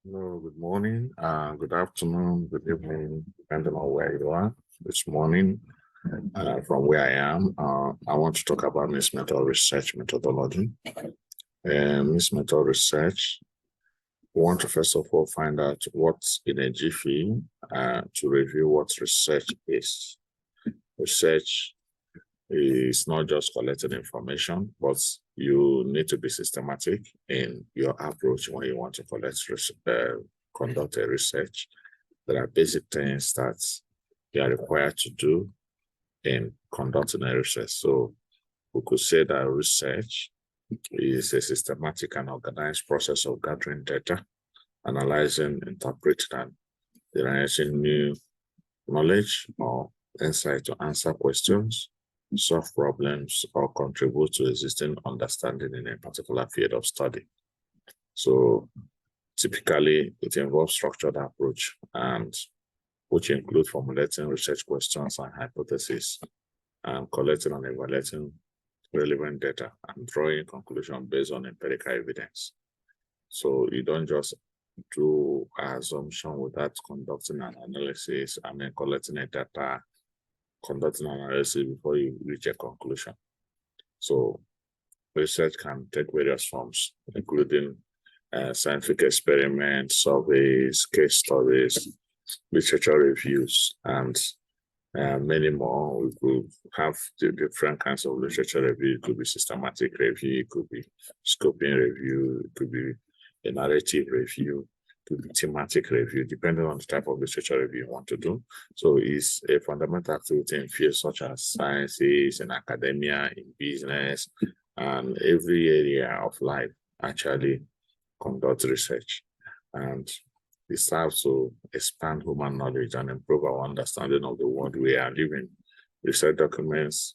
Hello, good morning, good afternoon, good evening, depending on where you are this morning. From where I am, I want to talk about mixed method research methodology. Mixed method research, we want to first of all find out what's in a jiffy to review what research is. Research is not just collecting information, but you need to be systematic in your approach when you want to conduct a research. There are basic things that you are required to do in conducting a research. So we could say that research is a systematic and organized process of gathering data, analyzing, interpreting, and deriving new knowledge or insight to answer questions, solve problems, or contribute to existing understanding in a particular field of study. So typically, it involves structured approach, and which include formulating research questions and hypotheses, and collecting and evaluating relevant data, and drawing conclusions based on empirical evidence. So you don't just do an assumption without conducting an analysis and then collecting a data, conducting an analysis before you reach a conclusion. So research can take various forms, including scientific experiments, surveys, case studies, literature reviews, and many more. We could have the different kinds of literature review. It could be systematic review, it could be scoping review, it could be a narrative review, it could be thematic review, depending on the type of literature review you want to do. So it's a fundamental activity in fields such as sciences, in academia, in business, and every area of life actually conduct research. And it serves to expand human knowledge and improve our understanding of the world we are living. Research documents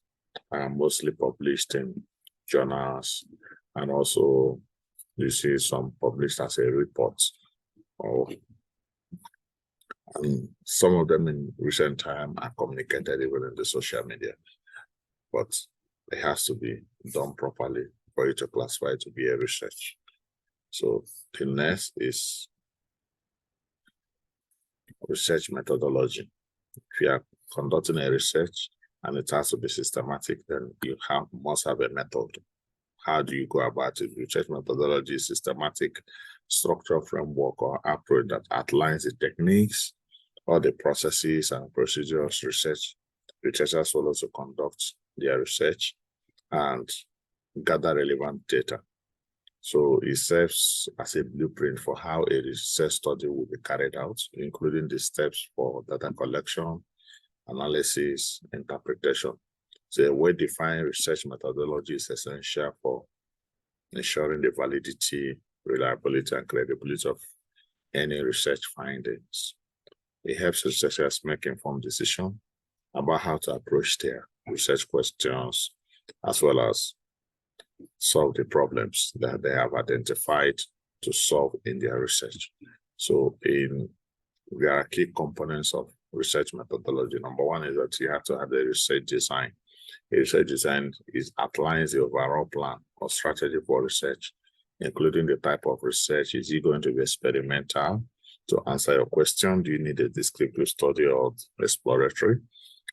are mostly published in journals, and also you see some published as a report, and some of them in recent time are communicated even in the social media, but it has to be done properly for you to classify it to be a research. So the next is research methodology. If you are conducting a research and it has to be systematic, then you must have a method. How do you go about it? Research methodology is systematic structure framework or approach that outlines the techniques or the processes and procedures researchers follow to conduct their research and gather relevant data. So it serves as a blueprint for how a research study will be carried out, including the steps for data collection, analysis, interpretation. So a well-defined research methodology is essential for ensuring the validity, reliability, and credibility of any research findings. It helps researchers make informed decisions about how to approach their research questions, as well as solve the problems that they have identified to solve in their research. So there are key components of research methodology. Number one is that you have to have the research design. A research design outlines the overall plan or strategy for research, including the type of research. Is it going to be experimental? To answer your question, do you need a descriptive study or exploratory?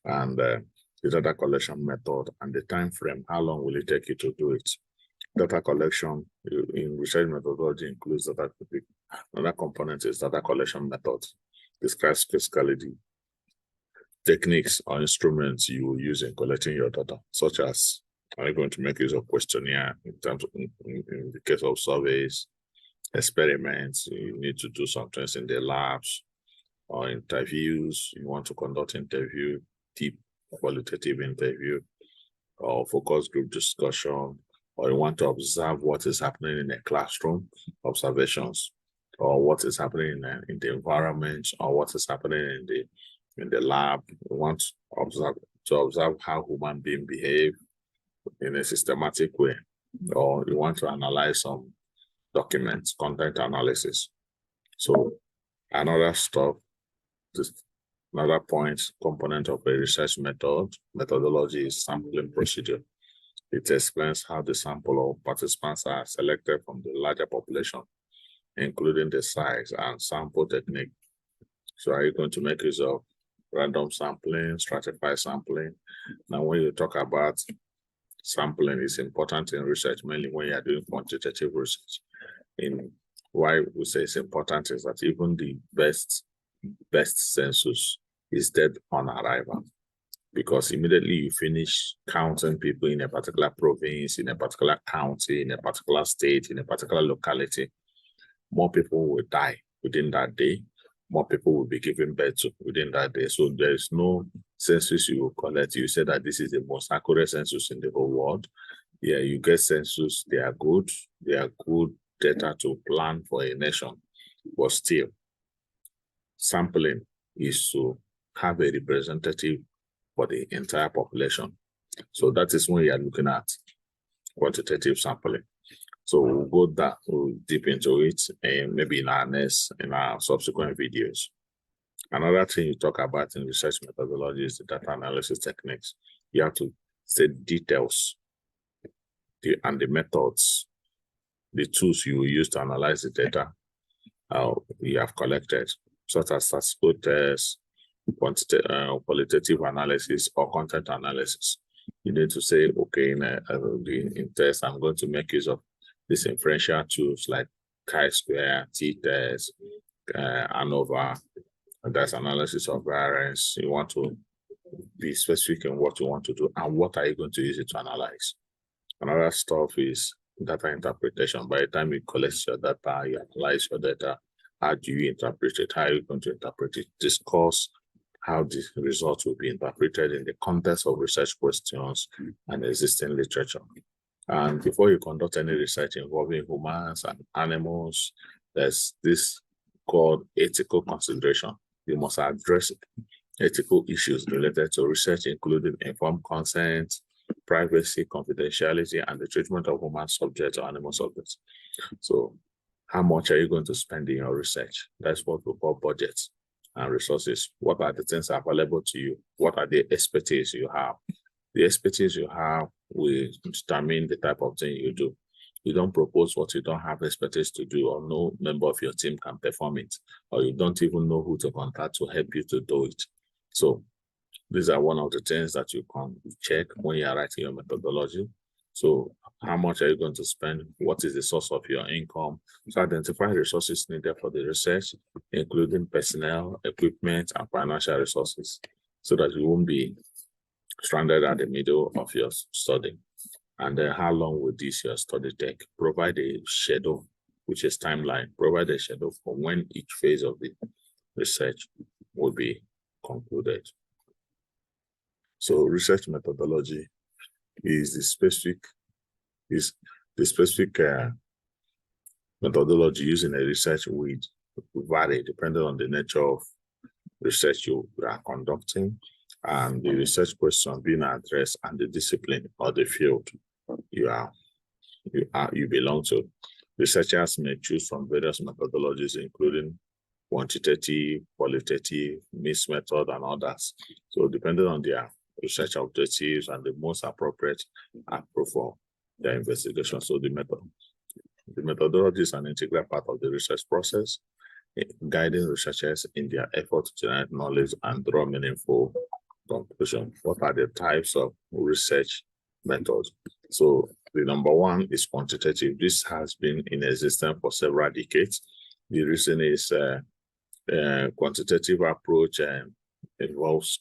And the data collection method and the time frame, how long will it take you to do it? Data collection in research methodology includes data. Another component is data collection method. Describes physicality, techniques or instruments you will use in collecting your data, such as, are you going to make use of questionnaire in the case of surveys, experiments, you need to do some things in the labs, or interviews, you want to conduct interview, deep qualitative interview, or focus group discussion, or you want to observe what is happening in a classroom, observations, or what is happening in the environment, or what is happening in the lab. You want to observe how human beings behave in a systematic way, or you want to analyze some documents, content analysis. So another component of a research methodology is sampling procedure. It explains how the sample of participants are selected from the larger population including the size and sample technique. So are you going to make use of random sampling, stratified sampling? Now, when you talk about sampling, it's important in research, mainly when you are doing quantitative research. In why we say it's important is that even the best census is dead on arrival, because immediately you finish counting people in a particular province, in a particular county, in a particular state, in a particular locality, more people will die within that day. More people will be given birth to within that day. So there is no census you will collect. You say that this is the most accurate census in the whole world. Yeah, you get census, they are good. They are good data to plan for a nation. But still, sampling is to have a representative for the entire population. So that is when you are looking at quantitative sampling. So we'll we'll deep into it, and maybe in our subsequent videos. Another thing you talk about in research methodology is the data analysis techniques. You have to set details and the methods, the tools you will use to analyze the data you have collected, such as statistical tests, qualitative analysis, or content analysis. You need to say, okay, in test, I'm going to make use of these inferential tools like chi-square, t-test, ANOVA, and that's analysis of variance. You want to be specific in what you want to do and what are you going to use it to analyze. Another stuff is data interpretation. By the time you collect your data, you analyze your data, how do you interpret it? How are you going to interpret it? Discuss how the results will be interpreted in the context of research questions and existing literature. And before you conduct any research involving humans and animals, there's this called ethical consideration. You must address ethical issues related to research, including informed consent, privacy, confidentiality, and the treatment of human subjects or animal subjects. So how much are you going to spend in your research? That's what we call budgets and resources. What are the things available to you? What are the expertise you have? The expertise you have will determine the type of thing you do. You don't propose what you don't have expertise to do, or no member of your team can perform it, or you don't even know who to contact to help you to do it. So these are one of the things that you can check when you are writing your methodology. So how much are you going to spend? What is the source of your income? So identify resources needed for the research, including personnel, equipment, and financial resources, so that you won't be stranded at the middle of your study. And then how long will your study take? Provide a schedule, which is timeline. Provide a schedule for when each phase of the research will be concluded. So research methodology is the specific methodology used in a research will vary depending on the nature of research you are conducting and the research question being addressed and the discipline or the field you belong to. Researchers may choose from various methodologies, including quantitative, qualitative, mixed method, and others. So depending on their research objectives and the most appropriate approach for their investigation. So the methodology is an integral part of the research process, guiding researchers in their effort to generate knowledge and draw meaningful conclusions. What are the types of research methods? So the number one is quantitative. This has been in existence for several decades. The reason is quantitative approach involves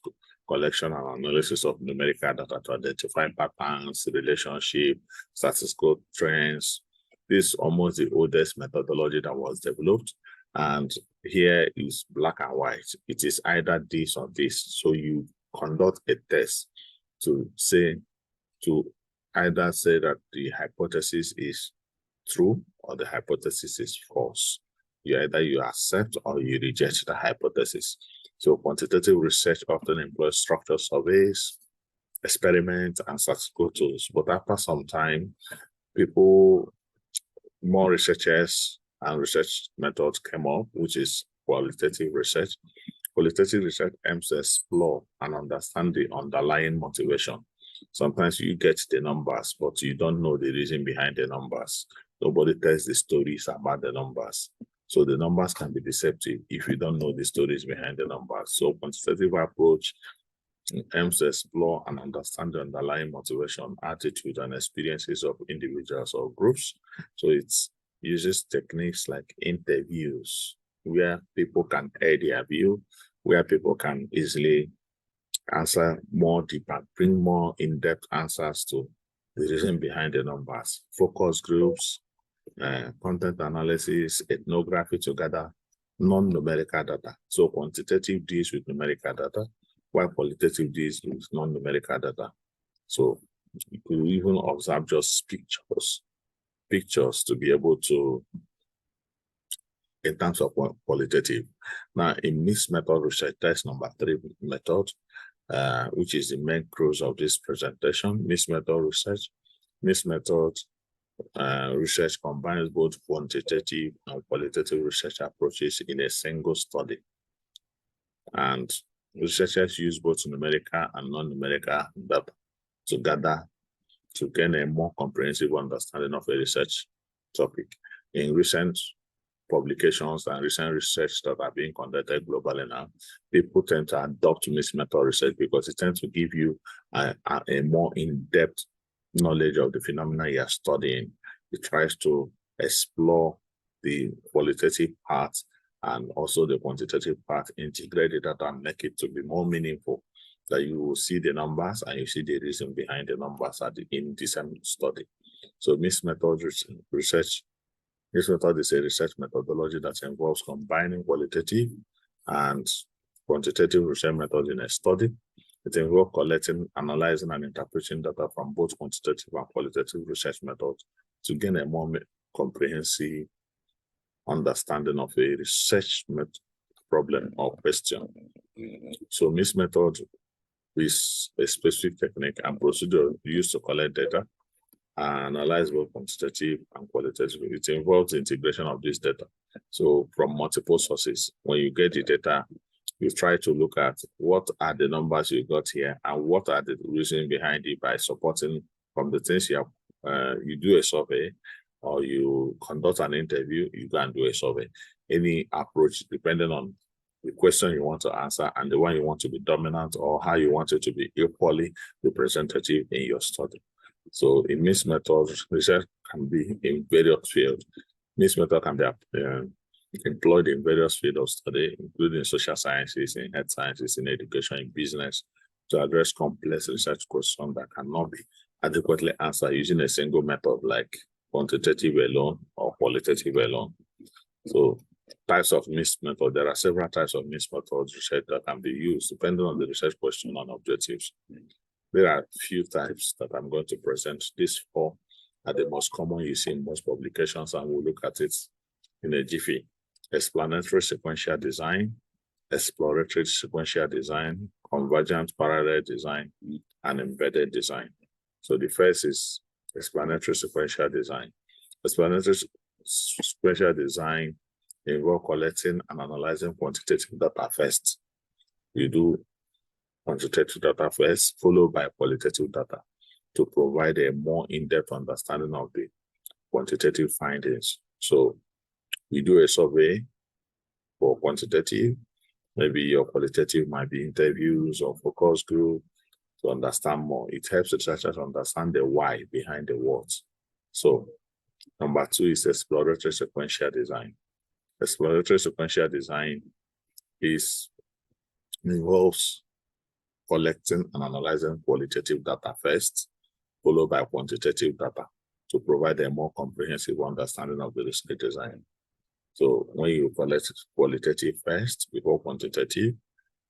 collection and analysis of numerical data to identify patterns, relationship, statistical trends. This is almost the oldest methodology that was developed. And here is black and white. It is either this or this. So you conduct a test to either say that the hypothesis is true or the hypothesis is false. Either you accept or you reject the hypothesis. So quantitative research often employs structured surveys, experiments, and statistical tools. But after some time, more researchers and research methods came up, which is qualitative research. Qualitative research aims to explore and understand the underlying motivation. Sometimes you get the numbers, but you don't know the reason behind the numbers. Nobody tells the stories about the numbers. So the numbers can be deceptive if you don't know the stories behind the numbers. So quantitative approach aims to explore and understand the underlying motivation, attitude, and experiences of individuals or groups. So it uses techniques like interviews, where people can air their view, where people can easily answer more deeper, bring more in-depth answers to the reason behind the numbers. Focus groups, content analysis, ethnography to gather non-numerical data. So quantitative deals with numerical data, while qualitative deals with non-numerical data. So you could even observe just pictures to be able to, in terms of qualitative. Now, in mixed method research, that's number 3 method, which is the main cruise of this presentation. Mixed method research. Mixed method research combines both quantitative and qualitative research approaches in a single study. And researchers use both numerical and non-numerical data to gather, to gain a more comprehensive understanding of a research topic. In recent publications and recent research that are being conducted globally now, people tend to adopt mixed method research because it tends to give you a more in-depth knowledge of the phenomena you are studying. It tries to explore the qualitative part and also the quantitative part, integrate the data and make it to be more meaningful, that you will see the numbers and you see the reason behind the numbers in the same study. So mixed method research, this method is a research methodology that involves combining qualitative and quantitative research methods in a study. It involves collecting, analyzing, and interpreting data from both quantitative and qualitative research methods to gain a more comprehensive understanding of a research problem or question. So mixed method is a specific technique and procedure used to collect data and analyze both quantitative and qualitative. It involves the integration of this data. So from multiple sources, when you get the data, you try to look at what are the numbers you got here and what are the reasons behind it by supporting from the things you have. You do a survey or you conduct an interview, you go and do a survey. Any approach, depending on the question you want to answer and the one you want to be dominant or how you want it to be equally representative in your study. So in mixed methods, research can be in various fields. Mixed method can be employed in various fields of study, including social sciences, in health sciences, in education, in business, to address complex research questions that cannot be adequately answered using a single method like quantitative alone or qualitative alone. So types of mixed method, there are several types of mixed methods research that can be used depending on the research question and objectives. There are a few types that I'm going to present. These 4 are the most common you see in most publications, and we'll look at it in a jiffy. Explanatory sequential design, exploratory sequential design, convergent parallel design, and embedded design. So the first is explanatory sequential design. Explanatory sequential design involves collecting and analyzing quantitative data first. You do quantitative data first, followed by qualitative data to provide a more in-depth understanding of the quantitative findings. So you do a survey for quantitative, maybe your qualitative might be interviews or focus group to understand more. It helps researchers understand the why behind the words. So number 2 is exploratory sequential design. Exploratory sequential design involves collecting and analyzing qualitative data first, followed by quantitative data to provide a more comprehensive understanding of the research design. So when you collect qualitative first before quantitative,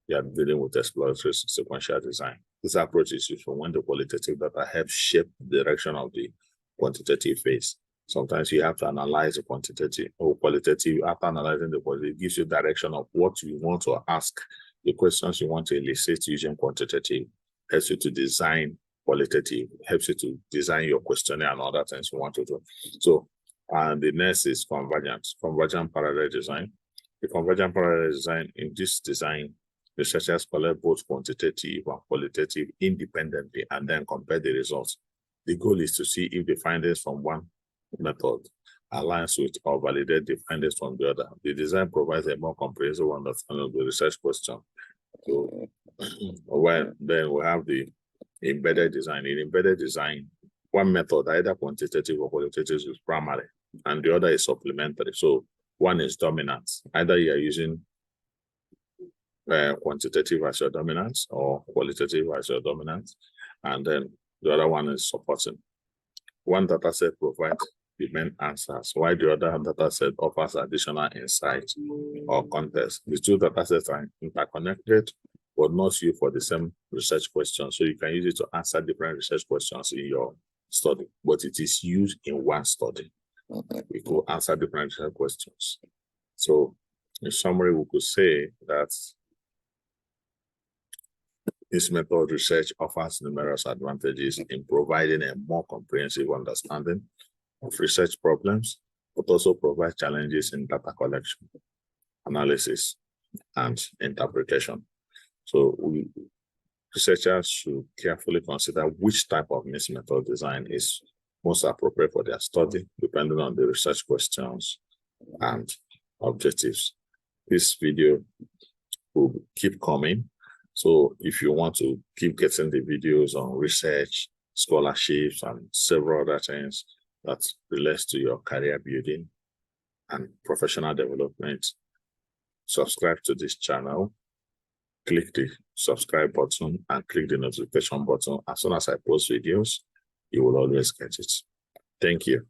you are dealing with exploratory sequential design. This approach is useful when the qualitative data helps shape the direction of the quantitative phase. Sometimes you have to analyze the quantitative or qualitative. After analyzing the qualitative, it gives you direction of what you want to ask, the questions you want to elicit using quantitative, helps you to design qualitative, helps you to design your questionnaire and other things you want to do. So, and the next is convergent parallel design. The convergent parallel design, in this design, researchers collect both quantitative and qualitative independently and then compare the results. The goal is to see if the findings from one method aligns with or validate the findings from the other. The design provides a more comprehensive understanding of the research question. So then we have the embedded design. In embedded design, one method, either quantitative or qualitative, is primary, and the other is supplementary. So one is dominant. Either you are using quantitative as your dominant or qualitative as your dominant, and then the other one is supporting. One data set provides the main answers, while the other data set offers additional insight or context. The two data sets are interconnected, but not used for the same research question. So you can use it to answer different research questions in your study, but it is used in one study. We could answer different research questions. So in summary, we could say that this method research offers numerous advantages in providing a more comprehensive understanding of research problems, but also provides challenges in data collection, analysis, and interpretation. So researchers should carefully consider which type of MIST method design is most appropriate for their study, depending on the research questions and objectives. This video will keep coming. So if you want to keep getting the videos on research, scholarships, and several other things that relates to your career building and professional development, subscribe to this channel, click the subscribe button and click the notification button. As soon as I post videos, you will always get it. Thank you.